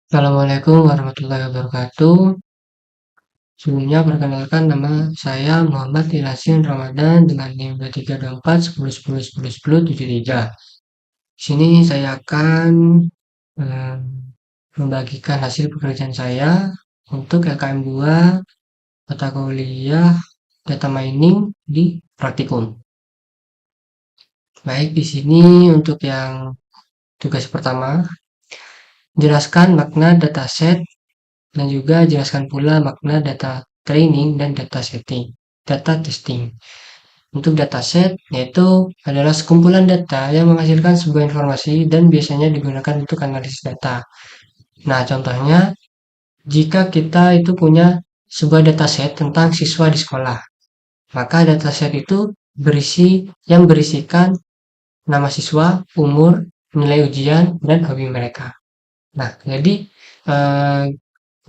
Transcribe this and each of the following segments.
Assalamualaikum warahmatullahi wabarakatuh. Sebelumnya perkenalkan nama saya Muhammad Ilasin Ramadan dengan NIM 2324 10 10 10 10 73. Di sini saya akan eh, membagikan hasil pekerjaan saya untuk LKM 2 mata kuliah data mining di praktikum. Baik, di sini untuk yang tugas pertama, jelaskan makna dataset dan juga jelaskan pula makna data training dan data testing. Untuk dataset yaitu adalah sekumpulan data yang menghasilkan sebuah informasi dan biasanya digunakan untuk analisis data. Nah, contohnya jika kita itu punya sebuah dataset tentang siswa di sekolah, maka dataset itu berisikan nama siswa, umur, nilai ujian, dan hobi mereka. Nah, jadi eh,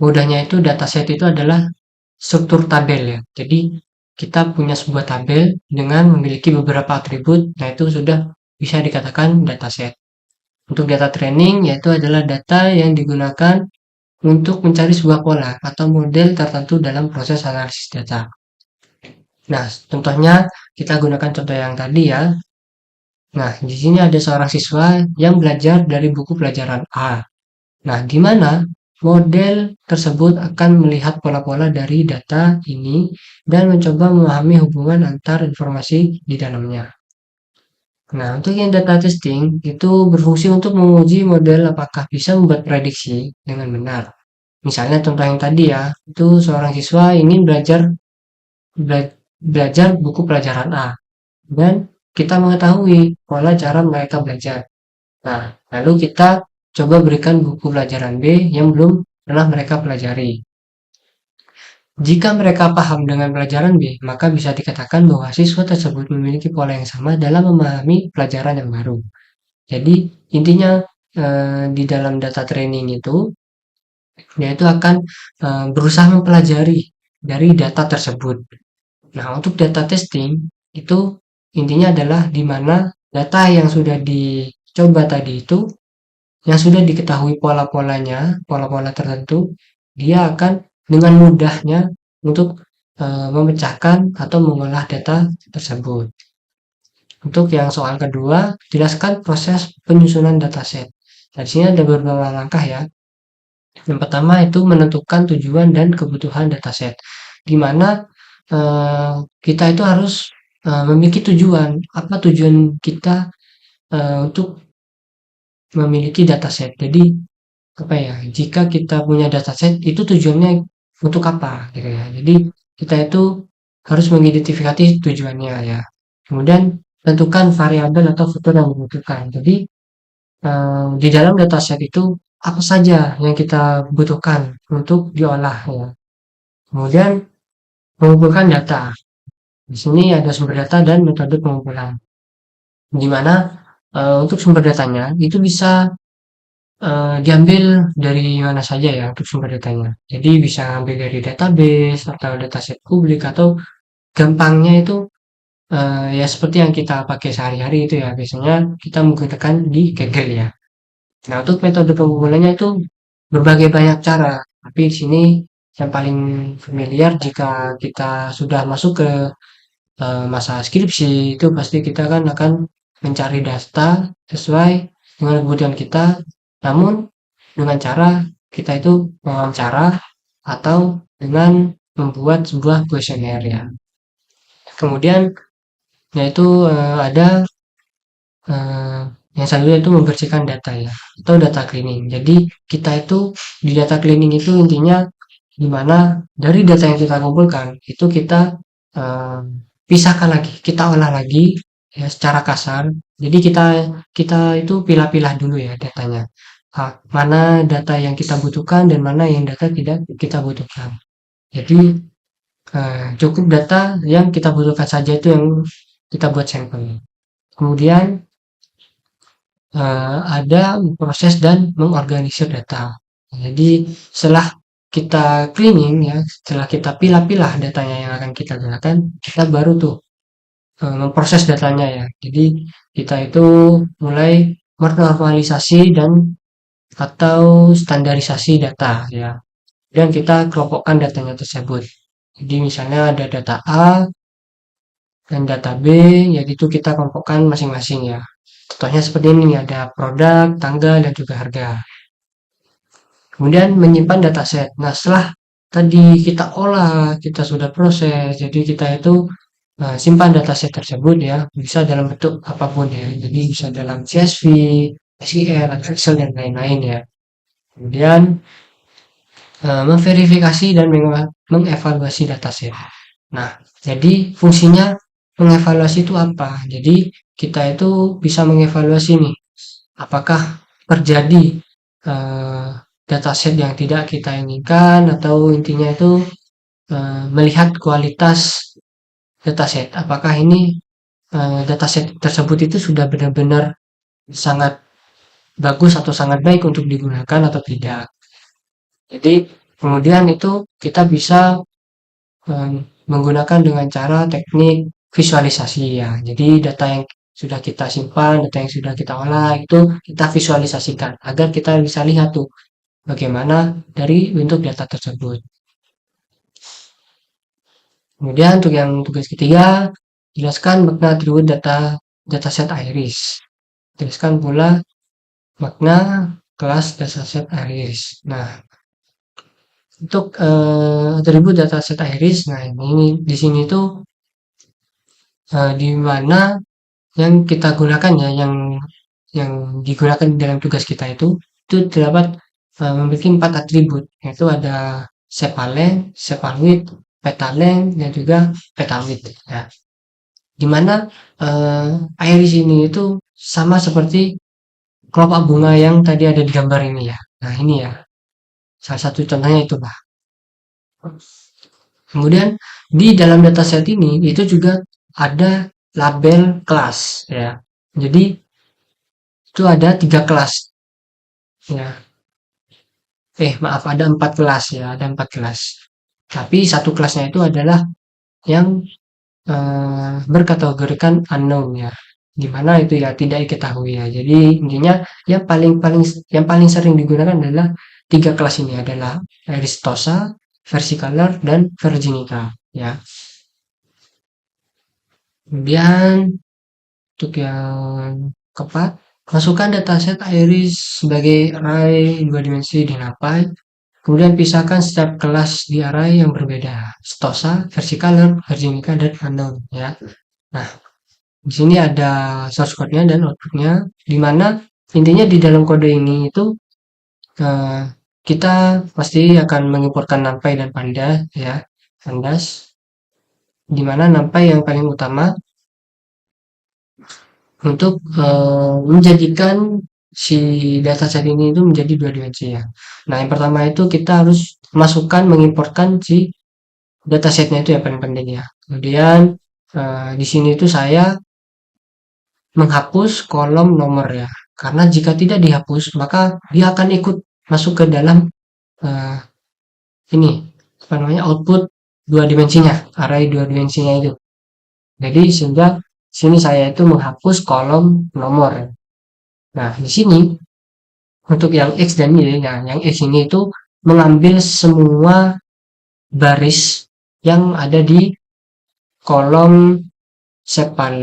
mudahnya itu dataset itu adalah struktur tabel ya. Jadi kita punya sebuah tabel dengan memiliki beberapa atribut, nah itu sudah bisa dikatakan dataset. Untuk data training yaitu adalah data yang digunakan untuk mencari sebuah pola atau model tertentu dalam proses analisis data. Nah, contohnya kita gunakan contoh yang tadi ya. Nah, di sini ada seorang siswa yang belajar dari buku pelajaran A. Nah, di mana model tersebut akan melihat pola-pola dari data ini dan mencoba memahami hubungan antar informasi di dalamnya. Nah, untuk yang data testing itu berfungsi untuk menguji model apakah bisa membuat prediksi dengan benar. Misalnya contoh yang tadi ya, itu seorang siswa ingin belajar buku pelajaran A dan kita mengetahui pola cara mereka belajar. Nah, lalu kita coba berikan buku pelajaran B yang belum pernah mereka pelajari. Jika mereka paham dengan pelajaran B, maka bisa dikatakan bahwa siswa tersebut memiliki pola yang sama dalam memahami pelajaran yang baru. Jadi, intinya di dalam data training itu, yaitu akan berusaha mempelajari dari data tersebut. Nah, untuk data testing, itu intinya adalah di mana data yang sudah dicoba tadi itu yang sudah diketahui pola-polanya, pola-pola tertentu, dia akan dengan mudahnya untuk memecahkan atau mengolah data tersebut. Untuk yang soal kedua, jelaskan proses penyusunan dataset. Nah, di sini ada beberapa langkah ya. Yang pertama itu menentukan tujuan dan kebutuhan dataset. Di mana kita itu harus memiliki tujuan. Apa tujuan kita untuk memiliki dataset? Jadi apa ya, jika kita punya dataset itu tujuannya untuk apa gitu ya. Jadi kita itu harus mengidentifikasi tujuannya ya. Kemudian tentukan variabel atau fitur yang dibutuhkan. Jadi di dalam dataset itu apa saja yang kita butuhkan untuk diolah ya. Kemudian mengumpulkan data. Di sini ada sumber data dan metode pengumpulan. Di mana untuk sumber datanya itu bisa diambil dari mana saja ya untuk sumber datanya. Jadi bisa ambil dari database atau dataset publik atau gampangnya itu ya seperti yang kita pakai sehari-hari itu ya. Biasanya kita menggunakan di Google ya. Nah, untuk metode pengumpulannya itu berbagai banyak cara. Tapi di sini yang paling familiar jika kita sudah masuk ke masa skripsi itu pasti kita kan akan mencari data sesuai dengan kebutuhan kita. Namun dengan cara kita itu mewawancara atau dengan membuat sebuah kuesioner ya. Kemudian yaitu ada eh, yang selanjutnya itu membersihkan data ya atau data cleaning. Jadi kita itu di data cleaning itu intinya di mana dari data yang kita kumpulkan itu kita eh, pisahkan lagi, kita olah lagi ya secara kasar. Jadi kita itu pilah-pilah dulu ya datanya. Mana data yang kita butuhkan dan mana yang data tidak kita butuhkan. Jadi cukup data yang kita butuhkan saja itu yang kita buat sampel. Kemudian ada proses dan mengorganisir data. Jadi setelah kita cleaning ya, setelah kita pilah-pilah datanya yang akan kita gunakan, kita baru tuh memproses datanya ya. Jadi kita itu mulai menormalisasi dan atau standarisasi data ya. Dan kita kelompokkan datanya tersebut. Jadi misalnya ada data A dan data B, jadi itu kita kelompokkan masing-masing ya. Contohnya seperti ini nih, ada produk, tanggal, dan juga harga. Kemudian menyimpan dataset. Nah, setelah tadi kita olah, kita sudah proses, jadi kita itu simpan dataset tersebut ya, bisa dalam bentuk apapun ya. Jadi bisa dalam CSV, SQL, atau Excel, dan lain-lain ya. Kemudian memverifikasi dan mengevaluasi dataset. Nah, jadi fungsinya mengevaluasi itu apa? Jadi kita itu bisa mengevaluasi nih, apakah terjadi eh, dataset yang tidak kita inginkan, atau intinya itu melihat kualitas dataset. Apakah ini dataset tersebut itu sudah benar-benar sangat bagus atau sangat baik untuk digunakan atau tidak. Jadi kemudian itu kita bisa menggunakan dengan cara teknik visualisasi ya. Jadi data yang sudah kita simpan, data yang sudah kita olah itu kita visualisasikan agar kita bisa lihat tuh bagaimana dari bentuk data tersebut. Kemudian untuk yang tugas ketiga, jelaskan makna atribut dataset iris. Jelaskan pula makna kelas dataset iris. Nah, untuk atribut dataset iris, nah ini di sini tuh di mana yang kita gunakan ya, yang digunakan dalam tugas kita itu terdapat memiliki 4 atribut, yaitu ada sepalen, sepalwidth, petalength, dan juga petalwidth ya. Di mana iris ini itu sama seperti kelopak bunga yang tadi ada di gambar ini ya. Nah, ini ya. Salah satu contohnya itu, Pak. Kemudian di dalam dataset ini itu juga ada label kelas ya. Jadi itu ada 3 kelas ya. Maaf, ada 4 kelas ya, ada 4 kelas. Tapi satu kelasnya itu adalah yang berkategorikan unknown ya. Dimana itu ya tidak diketahui ya. Jadi intinya yang paling sering digunakan adalah 3 kelas ini adalah Aristosa, Versicolor, dan Virginica ya. Kemudian untuk yang keempat, masukkan dataset iris sebagai array 2 dimensi di NumPy. Kemudian pisahkan setiap kelas di array yang berbeda. Stosa, Versicolor, Virginica, dan unknown ya. Nah, di sini ada source code-nya dan output-nya, di mana intinya di dalam kode ini itu eh, kita pasti akan mengimporkan NumPy dan Pandas ya, Pandas, di mana NumPy yang paling utama untuk menjadikan si dataset ini itu menjadi 2 dimensi ya. Nah, yang pertama itu kita harus masukkan, mengimporkan si datasetnya itu yang paling penting ya. Kemudian di sini itu saya menghapus kolom nomor ya. Karena jika tidak dihapus, maka dia akan ikut masuk ke dalam eh, ini apa namanya, output 2 dimensinya, array 2 dimensinya itu. Jadi sehingga sini saya itu menghapus kolom nomor. Nah, di sini untuk yang X dan Y, nah yang X ini itu mengambil semua baris yang ada di kolom sepal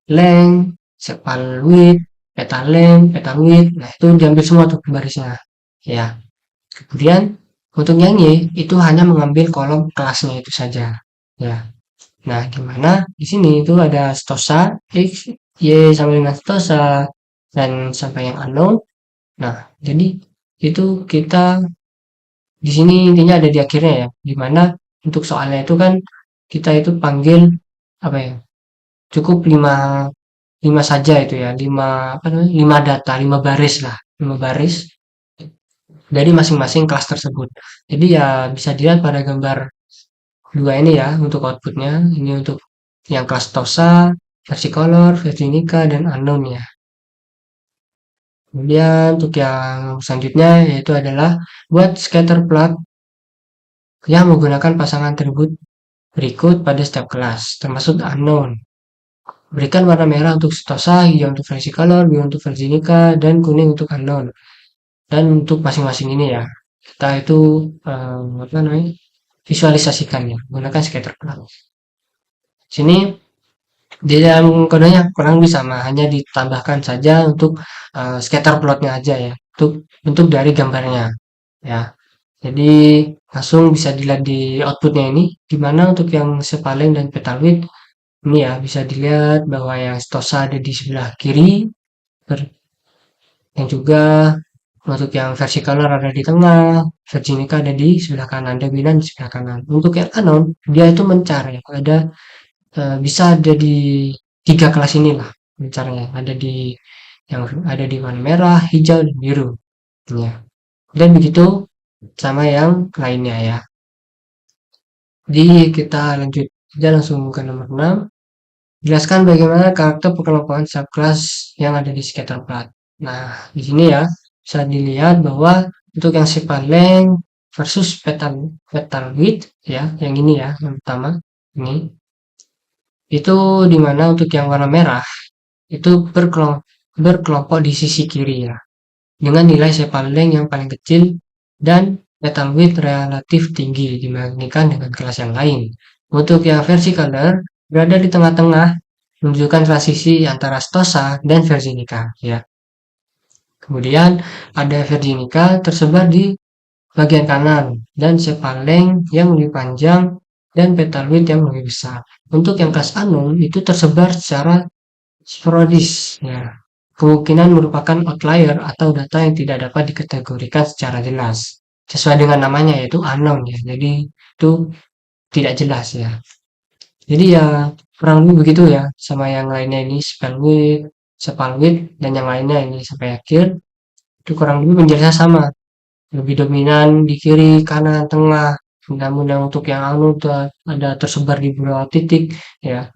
length, sepal width, peta length, peta width. Nah, itu diambil semua tuh barisnya. Ya. Kemudian untuk yang Y itu hanya mengambil kolom kelasnya itu saja. Ya. Nah, gimana di sini itu ada stosa X, Y sampai dengan stosa dan sampai yang unknown. Nah, jadi itu kita di sini intinya ada di akhirnya ya, dimana untuk soalnya itu kan kita itu panggil apa ya, cukup 5 saja itu ya, 5 apa namanya, 5 data, 5 baris lah, 5 baris dari masing-masing kelas tersebut. Jadi ya bisa dilihat pada gambar 2 ini ya untuk outputnya. Ini untuk yang kelas Tosa, Versicolor, Virginica, dan unknown ya. Kemudian untuk yang selanjutnya yaitu adalah buat scatter plot yang menggunakan pasangan atribut berikut pada setiap kelas, termasuk unknown. Berikan warna merah untuk Stosa, hijau untuk Versicolor, biru untuk Virginica, dan kuning untuk unknown. Dan untuk masing-masing ini ya, kita itu apa namanya, visualisasikannya menggunakan scatter plot. Sini di dalam kodenya kurang lebih sama, hanya ditambahkan saja untuk scatter plotnya aja ya, untuk bentuk dari gambarnya ya. Jadi langsung bisa dilihat di outputnya ini, dimana untuk yang Sepaleng dan Petalwidth ini ya bisa dilihat bahwa yang Stosa ada di sebelah kiri, yang juga untuk yang versi color ada di tengah, Virginica ada di sebelah kanan, Dominan di sebelah kanan. Untuk yang Anon, dia itu mencar ya, ada bisa ada di tiga kelas inilah mencarnya, ada di yang ada di warna merah, hijau, dan biru. Ya. Dan begitu sama yang lainnya ya. Jadi kita lanjut aja langsung ke nomor 6. Jelaskan bagaimana karakter pengelompokan subclass yang ada di Scatterplot. Nah, di sini ya bisa dilihat bahwa untuk yang Sepaleng versus Petalwidth ya, yang ini ya, yang pertama ini itu dimana untuk yang warna merah itu berkelompok di sisi kiri ya, dengan nilai Sepaleng yang paling kecil dan Petalwidth relatif tinggi dibandingkan dengan kelas yang lain. Untuk yang versi color berada di tengah-tengah, menunjukkan transisi antara Stosa dan Virginica ya. Kemudian ada Virginica tersebar di bagian kanan dan Sepaleng yang lebih panjang dan Petalwidth yang lebih besar. Untuk yang kelas Anom itu tersebar secara sporadis ya. Kemungkinan merupakan outlier atau data yang tidak dapat dikategorikan secara jelas. Sesuai dengan namanya yaitu unknown ya. Jadi itu tidak jelas ya. Jadi ya kurang lebih begitu ya, sama yang lainnya ini Sepalwidth dan yang lainnya ini sampai akhir itu kurang lebih penjelasan sama, lebih dominan di kiri, kanan, tengah. Namun yang untuk yang anu ada tersebar di beberapa titik ya.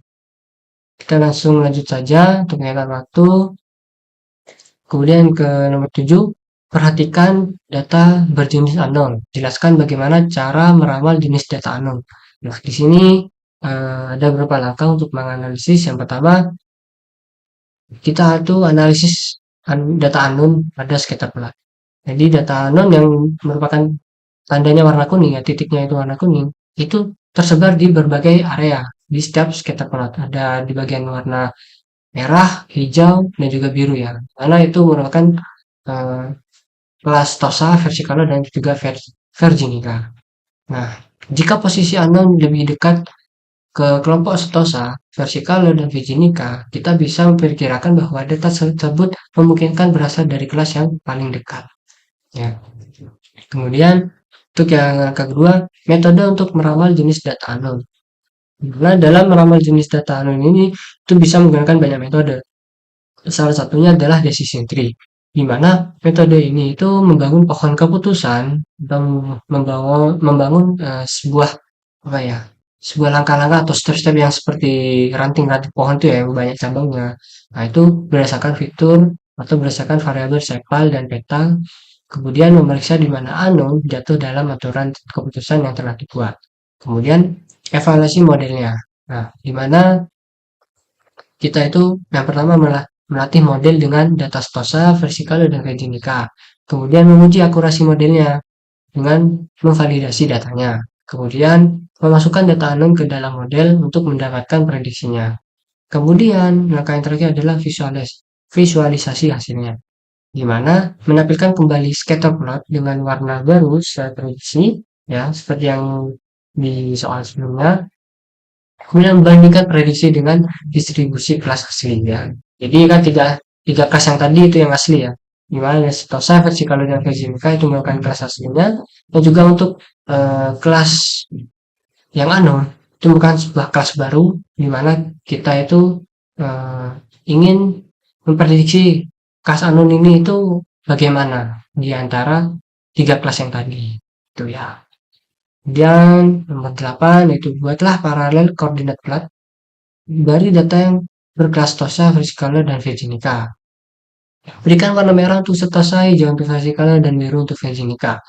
Kita langsung lanjut saja untuk mengingat waktu. Kemudian ke nomor 7, perhatikan data berjenis unknown. Jelaskan bagaimana cara meramal jenis data unknown. Nah, di sini ada beberapa langkah untuk menganalisis. Yang pertama, kita itu analisis data unknown pada scatterplot. Jadi data unknown yang merupakan tandanya warna kuning ya, titiknya itu warna kuning, itu tersebar di berbagai area di setiap scatterplot. Ada di bagian warna merah, hijau, dan juga biru ya. Karena itu merupakan uh, kelas Tosa, Versicolor, dan juga Virginica. Nah, jika posisi unknown lebih dekat ke kelompok Stosa, Versicolor, dan Virginica, kita bisa memperkirakan bahwa data tersebut memungkinkan berasal dari kelas yang paling dekat. Ya. Kemudian, untuk yang kedua, metode untuk meramal jenis data unknown. Nah, dalam meramal jenis data unknown ini, itu bisa menggunakan banyak metode. Salah satunya adalah decision tree, di mana metode ini itu membangun pohon keputusan dan membangun sebuah apa ya, sebuah langkah-langkah atau step-step yang seperti ranting-ranting pohon itu ya, yang banyak cabangnya. Nah, itu berdasarkan fitur atau berdasarkan variabel sepal dan peta, kemudian memeriksa di mana unknown jatuh dalam aturan keputusan yang telah dibuat. Kemudian evaluasi modelnya. Nah, di mana kita itu yang pertama melatih model dengan data Stosa, Versicolor, dan Virginica. Kemudian menguji akurasi modelnya dengan memvalidasi datanya. Kemudian memasukkan data unknown ke dalam model untuk mendapatkan prediksinya. Kemudian langkah yang terakhir adalah visualisasi hasilnya, di mana menampilkan kembali scatter plot dengan warna baru sesuai prediksi ya, seperti yang di soal sebelumnya. Kemudian membandingkan prediksi dengan distribusi kelas aslinya. Jadi kan tiga kelas yang tadi itu yang asli ya. Dimana Stosa, Versicolor, dan Virginica itu merupakan kelas aslinya. Dan juga untuk kelas yang itu bukan sebuah kelas baru, dimana kita itu ingin memprediksi kelas anon ini itu bagaimana di antara tiga kelas yang tadi. Itu ya. Dan nomor 8 yaitu buatlah paralel coordinate plot dari data yang berkelas Tosa, Versicolor, dan Virginica. Berikan warna merah untuk Stosa, hijau untuk Versicolor, dan biru untuk Virginica.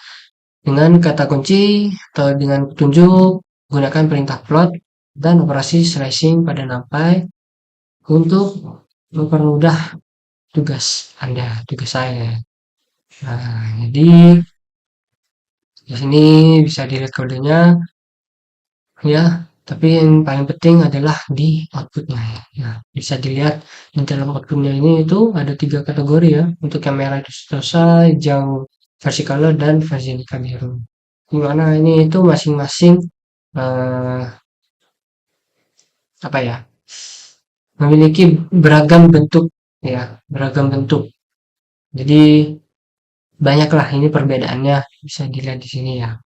Dengan kata kunci atau dengan petunjuk, gunakan perintah plot dan operasi slicing pada numpy untuk mempermudah tugas Anda, tugas saya. Nah, jadi di sini bisa dilihat kodenya ya, tapi yang paling penting adalah di outputnya ya. Nah, bisa dilihat di dalam outputnya ini itu ada 3 kategori ya. Untuk yang merah itu Stosa, hijau versi color, dan versi Nika biru. Di mana ini itu masing-masing eh, apa ya? Memiliki beragam bentuk ya, beragam bentuk. Jadi banyaklah ini perbedaannya bisa dilihat di sini ya.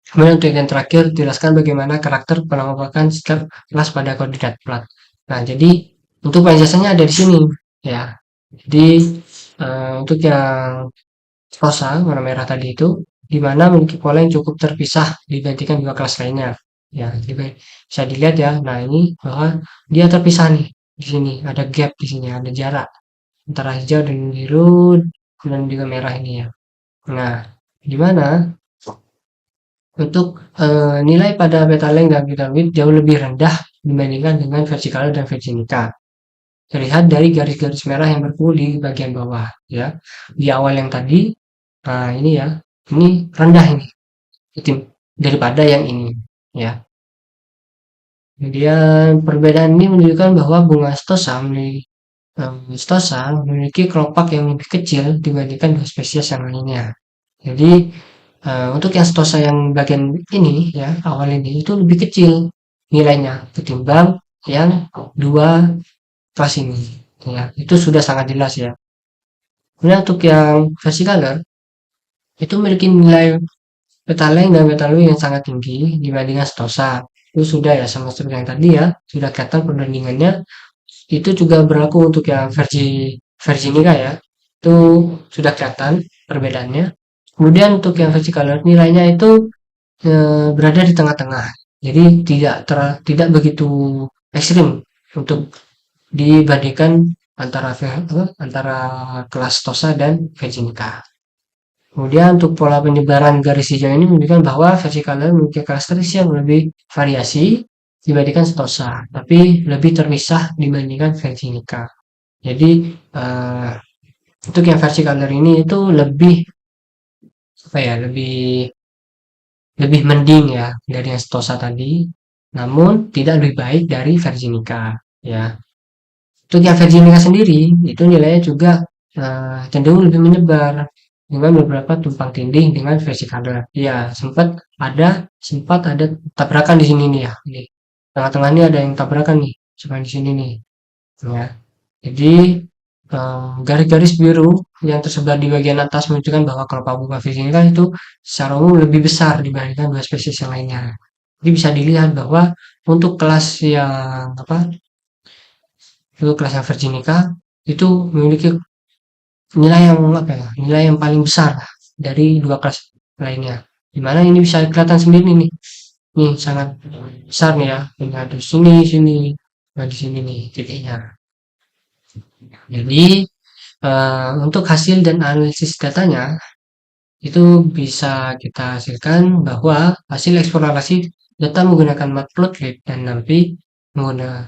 Kemudian untuk yang terakhir, jelaskan bagaimana karakter penampakan setiap kelas pada koordinat plat. Nah, jadi untuk penjelasannya ada di sini ya. Jadi untuk yang rosa warna merah tadi itu di mana memiliki pola yang cukup terpisah dibandingkan dua kelas lainnya. Ya, jadi bisa dilihat ya. Nah, ini bahwa dia terpisah nih. Di sini ada gap di sini, ada jarak antara hijau dan biru dan juga merah ini ya. Nah, di mana untuk nilai pada petaleng dan petalwidth jauh lebih rendah dibandingkan dengan versi color dan versi Nika. Terlihat dari garis-garis merah yang berkumpul di bagian bawah ya. Di awal yang tadi, nah ini ya, ini rendah ini daripada yang ini ya. Kemudian perbedaan ini menunjukkan bahwa bunga stosa memiliki kelopak yang lebih kecil dibandingkan dua spesies yang lainnya. Jadi untuk yang stosa yang bagian ini ya, awal ini itu lebih kecil nilainya ketimbang yang dua kelas ini. Ya, itu sudah sangat jelas ya. Kemudian untuk yang versi color itu memiliki nilai petaleng dan petalui yang sangat tinggi dibandingkan stosa. Itu sudah ya sama seperti yang tadi ya, sudah kelihatan perbandingannya. Itu juga berlaku untuk yang versi versi Nika ya. Itu sudah kelihatan perbedaannya. Kemudian untuk yang versi color nilainya itu berada di tengah-tengah. Jadi tidak begitu ekstrim untuk dibandingkan antara kelas Tosa dan Vejinka. Kemudian untuk pola penyebaran garis hijau ini menunjukkan bahwa versi color memiliki karakteristik yang lebih variasi dibandingkan Stosa, tapi lebih terpisah dibandingkan versi Nika. Jadi untuk yang versi color ini itu lebih apa ya, lebih lebih mending ya dari yang Stosa tadi, namun tidak lebih baik dari versi Nika ya. Untuk yang versi Nika sendiri itu nilainya juga cenderung lebih menyebar dengan beberapa tumpang tindih dengan versi color. Ya, sempat ada tabrakan di sini nih ya. Ini tengah-tengah ini ada yang tabrakan nih, seperti di sini nih. Ya. Jadi garis-garis biru yang tersebar di bagian atas menunjukkan bahwa kalau bunga Virginia itu secara umum lebih besar dibandingkan dua spesies yang lainnya. Jadi bisa dilihat bahwa untuk kelas yang apa? Untuk kelas yang Virginica itu memiliki nilai yang apa ya? Nilai yang paling besar dari dua kelas lainnya. Dimana ini bisa kelihatan sendiri nih. Nih sangat besar nih ya. Ini ada di sini, sini, nah di sini nih titiknya. Jadi untuk hasil dan analisis datanya itu bisa kita hasilkan bahwa hasil eksplorasi data menggunakan matplotlib dan NumPy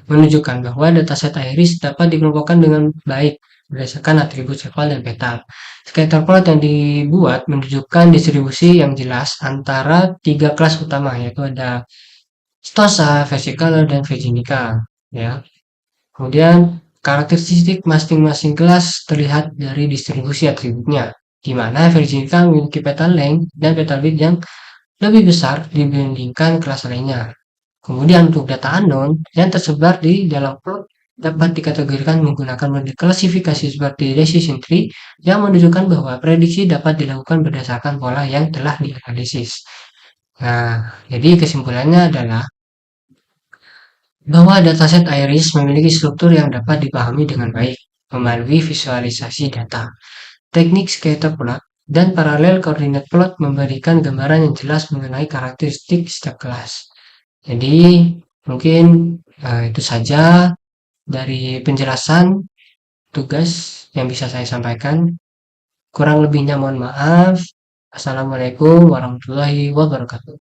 menunjukkan bahwa dataset iris dapat dikelompokkan dengan baik berdasarkan atribut sequal dan petal. Scatter plot yang dibuat menunjukkan distribusi yang jelas antara tiga kelas utama yaitu ada Stosa, Vesicolor, dan Virginica. Ya. Kemudian karakteristik masing-masing kelas terlihat dari distribusi atributnya, di mana Virginica memiliki petal length dan petal width yang lebih besar dibandingkan kelas lainnya. Kemudian untuk data unknown yang tersebar di dalam plot dapat dikategorikan menggunakan model klasifikasi seperti decision tree yang menunjukkan bahwa prediksi dapat dilakukan berdasarkan pola yang telah dianalisis. Nah, jadi kesimpulannya adalah bahwa dataset iris memiliki struktur yang dapat dipahami dengan baik melalui visualisasi data. Teknik scatter plot dan paralel koordinat plot memberikan gambaran yang jelas mengenai karakteristik setiap kelas. Jadi mungkin itu saja dari penjelasan tugas yang bisa saya sampaikan. Kurang lebihnya mohon maaf. Assalamualaikum warahmatullahi wabarakatuh.